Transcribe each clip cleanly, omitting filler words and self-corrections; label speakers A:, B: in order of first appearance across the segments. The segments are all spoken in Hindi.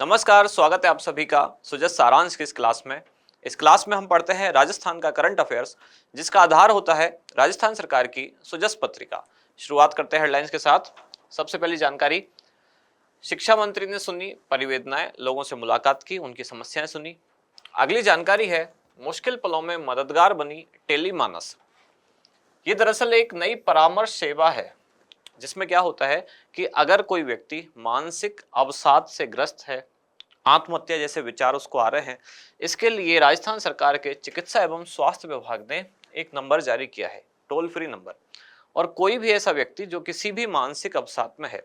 A: नमस्कार, स्वागत है आप सभी का सुजस सारांश की इस क्लास में। इस क्लास में हम पढ़ते हैं राजस्थान का करंट अफेयर्स, जिसका आधार होता है राजस्थान सरकार की सुजस पत्रिका। शुरुआत करते हैं हेडलाइंस के साथ। सबसे पहली जानकारी, शिक्षा मंत्री ने सुनी परिवेदनाएं, लोगों से मुलाकात की, उनकी समस्याएं सुनी। अगली जानकारी है, मुश्किल पलों में मददगार बनी टेलीमानस। ये दरअसल एक नई परामर्श सेवा है, जिसमें क्या होता है कि अगर कोई व्यक्ति मानसिक अवसाद से ग्रस्त है, आत्महत्या जैसे विचार उसको आ रहे हैं, इसके लिए राजस्थान सरकार के चिकित्सा एवं स्वास्थ्य विभाग ने एक नंबर जारी किया है, टोल फ्री नंबर। और कोई भी ऐसा व्यक्ति जो किसी भी मानसिक अवसाद में है,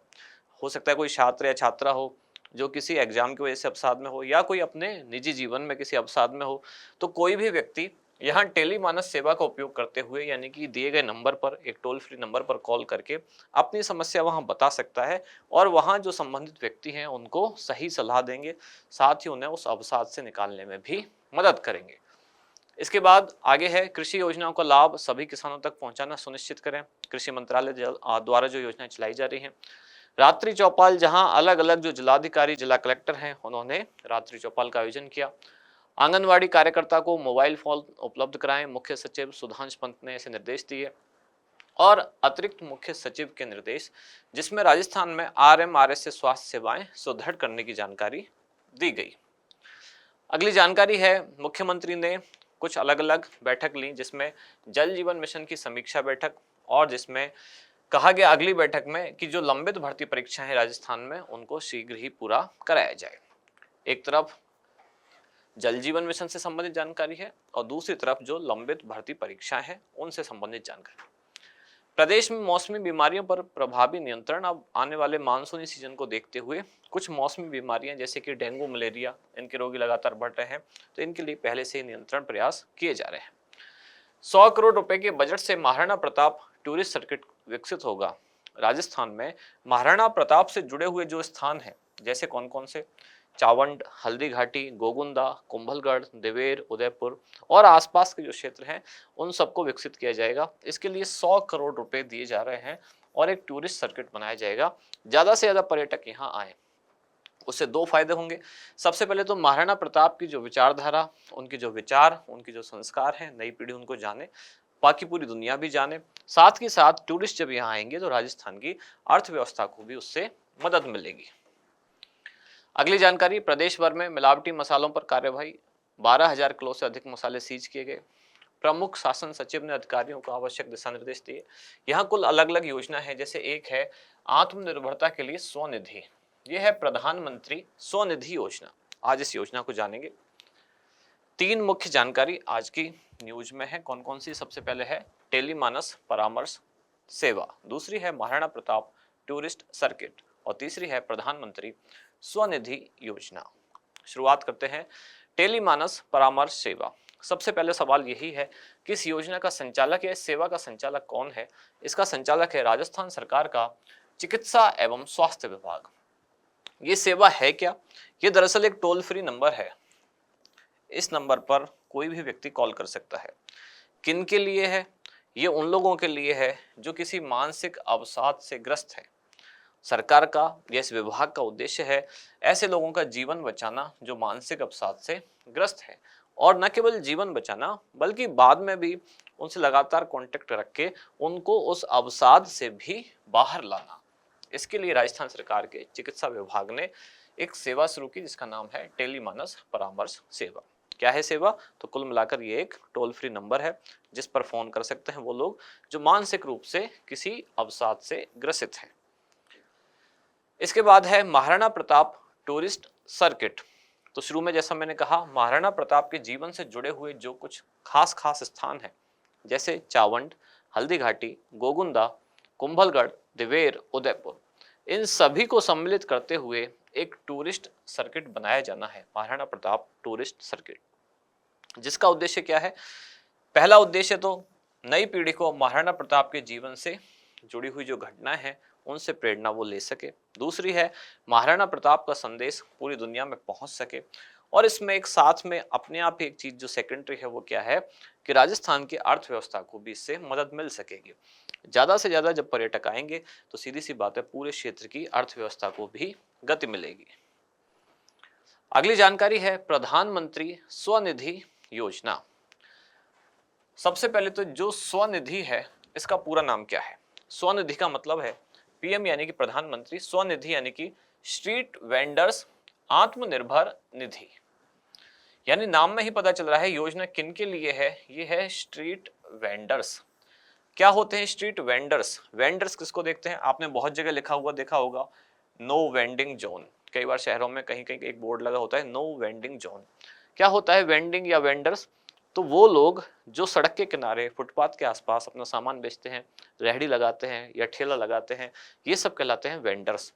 A: हो सकता है कोई छात्र या छात्रा हो जो किसी एग्जाम की वजह से अवसाद में हो, या कोई अपने निजी जीवन में किसी अवसाद में हो, तो कोई भी व्यक्ति यहाँ टेलीमानस सेवा का उपयोग करते हुए, यानी कि दिए गए नंबर पर, एक टोल फ्री नंबर पर कॉल करके अपनी समस्या वहां बता सकता है, और वहां जो संबंधित व्यक्ति हैं उनको सही सलाह देंगे, साथ ही उन्हें उस अवसाद से निकालने में भी मदद करेंगे। इसके बाद आगे है, कृषि योजनाओं का लाभ सभी किसानों तक पहुंचाना सुनिश्चित करें। कृषि मंत्रालय द्वारा जो योजनाएं चलाई जा रही हैं, रात्रि चौपाल, जहां अलग अलग जो जिलाधिकारी, जिला कलेक्टर हैं, उन्होंने रात्रि चौपाल का आयोजन किया। आंगनवाड़ी कार्यकर्ता को मोबाइल फोन उपलब्ध कराएं, मुख्य सचिव सुधांश पंत ने ऐसे निर्देश दिए। और अतिरिक्त मुख्य सचिव के निर्देश, जिसमें राजस्थान में आरएमआरएस से स्वास्थ्य सेवाएं सुदृढ़ करने की जानकारी दी गई। अगली जानकारी है, मुख्यमंत्री ने कुछ अलग अलग बैठक ली, जिसमें जल जीवन मिशन की समीक्षा बैठक, और जिसमें कहा गया अगली बैठक में कि जो लंबित भर्ती परीक्षाएं हैं राजस्थान में, उनको शीघ्र ही पूरा कराया जाए। एक तरफ जल जीवन मिशन से संबंधित जानकारी है, और दूसरी तरफ जो लंबित भर्ती परीक्षाएं हैं उनसे संबंधित जानकारी। प्रदेश में मौसमी बीमारियों पर प्रभावी नियंत्रण। अब आने वाले मानसूनी सीजन को देखते हुए कुछ मौसमी बीमारियां जैसे कि डेंगू, मलेरिया, इनके रोगी लगातार बढ़ रहे हैं, तो इनके लिए पहले से ही नियंत्रण प्रयास किए जा रहे हैं। 100 करोड़ रुपए के बजट से महाराणा प्रताप टूरिस्ट सर्किट विकसित होगा। राजस्थान में महाराणा प्रताप से जुड़े हुए जो स्थान हैं, जैसे कौन कौन से, चावंड, हल्दी घाटी, गोगुंदा, कुंभलगढ़, देवेर, उदयपुर और आसपास के जो क्षेत्र हैं, उन सबको विकसित किया जाएगा। इसके लिए 100 करोड़ रुपए दिए जा रहे हैं और एक टूरिस्ट सर्किट बनाया जाएगा। ज्यादा से ज्यादा पर्यटक यहाँ आए, उससे दो फायदे होंगे। सबसे पहले तो महाराणा प्रताप की जो विचारधारा, उनके जो विचार, उनके जो संस्कार हैं, नई पीढ़ी उनको जाने, बाकी पूरी दुनिया भी जाने। साथ ही साथ टूरिस्ट जब यहाँ आएंगे तो राजस्थान की अर्थव्यवस्था को भी उससे मदद मिलेगी। अगली जानकारी, प्रदेश भर में मिलावटी मसालों पर कार्यवाही, 12,000 किलो से अधिक मसाले सीज किए गए। प्रमुख शासन सचिव ने अधिकारियों को आवश्यक दिशा निर्देश दिए। यहाँ कुल अलग अलग योजना है, जैसे एक है आत्मनिर्भरता के लिए स्वनिधि, यह है प्रधानमंत्री स्वनिधि योजना। आज इस योजना को जानेंगे। 3 मुख्य जानकारी आज की न्यूज में है, कौन कौन सी। सबसे पहले है टेलीमानस परामर्श सेवा, दूसरी है महाराणा प्रताप टूरिस्ट सर्किट, और तीसरी है प्रधानमंत्री स्वनिधि योजना। शुरुआत करते हैं टेलीमानस परामर्श सेवा। सबसे पहले सवाल यही है कि इस योजना का संचालक या इस सेवा का संचालक कौन है। इसका संचालक है राजस्थान सरकार का चिकित्सा एवं स्वास्थ्य विभाग। ये सेवा है क्या? ये दरअसल एक टोल फ्री नंबर है। इस नंबर पर कोई भी व्यक्ति कॉल कर सकता है। किन के लिए है? ये उन लोगों के लिए है जो किसी मानसिक अवसाद से ग्रस्त है। सरकार का या इस विभाग का उद्देश्य है ऐसे लोगों का जीवन बचाना जो मानसिक अवसाद से ग्रस्त है, और न केवल जीवन बचाना बल्कि बाद में भी उनसे लगातार कांटेक्ट रख के उनको उस अवसाद से भी बाहर लाना। इसके लिए राजस्थान सरकार के चिकित्सा विभाग ने एक सेवा शुरू की, जिसका नाम है टेलीमानस परामर्श सेवा। क्या है सेवा? तो कुल मिलाकर ये एक टोल फ्री नंबर है, जिस पर फोन कर सकते हैं वो लोग जो मानसिक रूप से किसी अवसाद से ग्रसित हैं। इसके बाद है महाराणा प्रताप टूरिस्ट सर्किट। तो शुरू में जैसा मैंने कहा, महाराणा प्रताप के जीवन से जुड़े हुए जो कुछ खास खास स्थान हैं, जैसे चावंड, हल्दी घाटी, गोगुंदा, कुंभलगढ़, देवेर, उदयपुर, इन सभी को सम्मिलित करते हुए एक टूरिस्ट सर्किट बनाया जाना है, महाराणा प्रताप टूरिस्ट सर्किट। जिसका उद्देश्य क्या है? पहला उद्देश्य तो नई पीढ़ी को महाराणा प्रताप के जीवन से जुड़ी हुई जो घटनाएं हैं उनसे प्रेरणा वो ले सके। दूसरी है महाराणा प्रताप का संदेश पूरी दुनिया में पहुंच सके। और इसमें एक साथ में अपने आप ही एक चीज जो सेकेंडरी है वो क्या है कि राजस्थान की अर्थव्यवस्था को भी इससे मदद मिल सकेगी। ज्यादा से ज्यादा जब पर्यटक आएंगे तो सीधी सी बात है पूरे क्षेत्र की अर्थव्यवस्था को भी गति मिलेगी। अगली जानकारी है प्रधानमंत्री स्वनिधि योजना। सबसे पहले तो जो स्वनिधि है इसका पूरा नाम क्या है? स्वनिधि का मतलब है पीएम यानी कि प्रधानमंत्री, स्वनिधि यानी कि स्ट्रीट वेंडर्स आत्मनिर्भर निधि। यानी नाम में ही पता चल रहा है योजना किन के लिए है। ये है स्ट्रीट वेंडर्स। क्या होते हैं स्ट्रीट वेंडर्स? वेंडर्स किसको देखते हैं? आपने बहुत जगह लिखा हुआ देखा होगा, नो वेंडिंग जोन। कई बार शहरों में कहीं कहीं एक बोर्ड लगा होता है नो वेंडिंग जोन। क्या होता है वेंडिंग या वेंडर्स? तो वो लोग जो सड़क के किनारे, फुटपाथ के आसपास अपना सामान बेचते हैं, रेहड़ी लगाते हैं या ठेला लगाते हैं, ये सब कहलाते हैं वेंडर्स।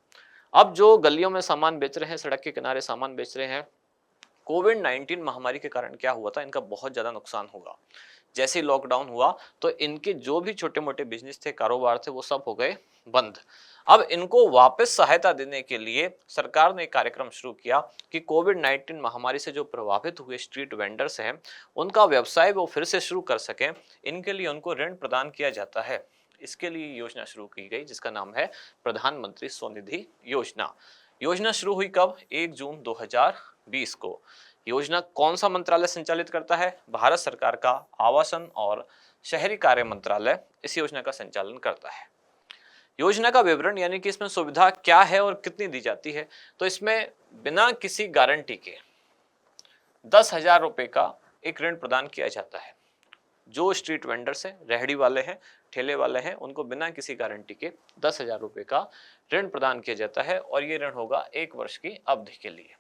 A: अब जो गलियों में सामान बेच रहे हैं, सड़क के किनारे सामान बेच रहे हैं, कोविड-19 महामारी के कारण क्या हुआ था, इनका बहुत ज्यादा नुकसान हुआ। जैसे ही लॉकडाउन हुआ तो इनके जो भी छोटे मोटे बिजनेस थे, कारोबार थे, वो सब हो गए बंद। अब इनको वापस सहायता देने के लिए सरकार ने एक कार्यक्रम शुरू किया कि कोविड-19 महामारी से जो प्रभावित हुए स्ट्रीट वेंडर्स हैं, उनका व्यवसाय वो फिर से शुरू कर सकें, इनके लिए उनको ऋण प्रदान किया जाता है। इसके लिए योजना शुरू की गई जिसका नाम है प्रधानमंत्री स्वनिधि योजना। योजना शुरू हुई कब? 1 जून 2020 को। योजना कौन सा मंत्रालय संचालित करता है? भारत सरकार का आवासन और शहरी कार्य मंत्रालय इस योजना का संचालन करता है। योजना का विवरण यानी कि इसमें सुविधा क्या है और कितनी दी जाती है, तो इसमें बिना किसी गारंटी के 10,000 रुपए का एक ऋण प्रदान किया जाता है। जो स्ट्रीट वेंडर्स हैं, रेहड़ी वाले हैं, ठेले वाले हैं, उनको बिना किसी गारंटी के 10,000 रुपए का ऋण प्रदान किया जाता है और ये ऋण होगा 1 वर्ष की अवधि के लिए,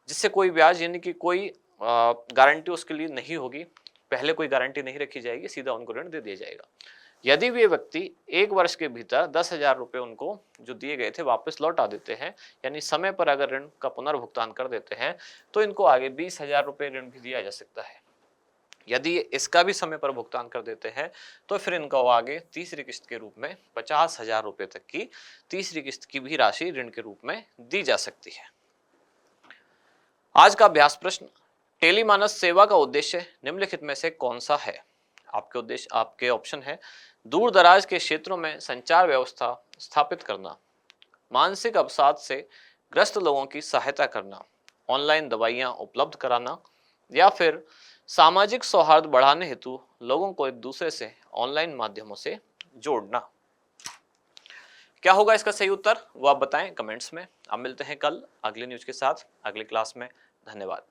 A: जिससे कोई ब्याज यानी कि कोई गारंटी उसके लिए नहीं होगी। पहले कोई गारंटी नहीं रखी जाएगी, सीधा उनको ऋण दे दिया जाएगा। यदि वे व्यक्ति 1 वर्ष के भीतर 10,000 रुपए उनको जो दिए गए थे वापस लौटा देते हैं, यानी समय पर अगर ऋण का पुनर्भुगतान कर देते हैं, तो इनको आगे 20,000 रुपए ऋण भी दिया जा सकता है। यदि इसका भी समय पर भुगतान कर देते हैं तो फिर इनको आगे तीसरी किस्त के रूप में 50,000 रुपए तक की तीसरी किस्त की भी राशि ऋण के रूप में दी जा सकती है। आज का अभ्यास प्रश्न, टेलीमानस सेवा का उद्देश्य निम्नलिखित में से कौन सा है? आपके ऑप्शन है दूर दराज के क्षेत्रों में संचार व्यवस्था स्थापित करना, मानसिक अवसाद से ग्रस्त लोगों की सहायता करना, ऑनलाइन दवाइयां उपलब्ध कराना, या फिर सामाजिक सौहार्द बढ़ाने हेतु लोगों को एक दूसरे से ऑनलाइन माध्यमों से जोड़ना। क्या होगा इसका सही उत्तर, वो आप बताएं कमेंट्स में। अब मिलते हैं कल अगली न्यूज के साथ अगली क्लास में। धन्यवाद।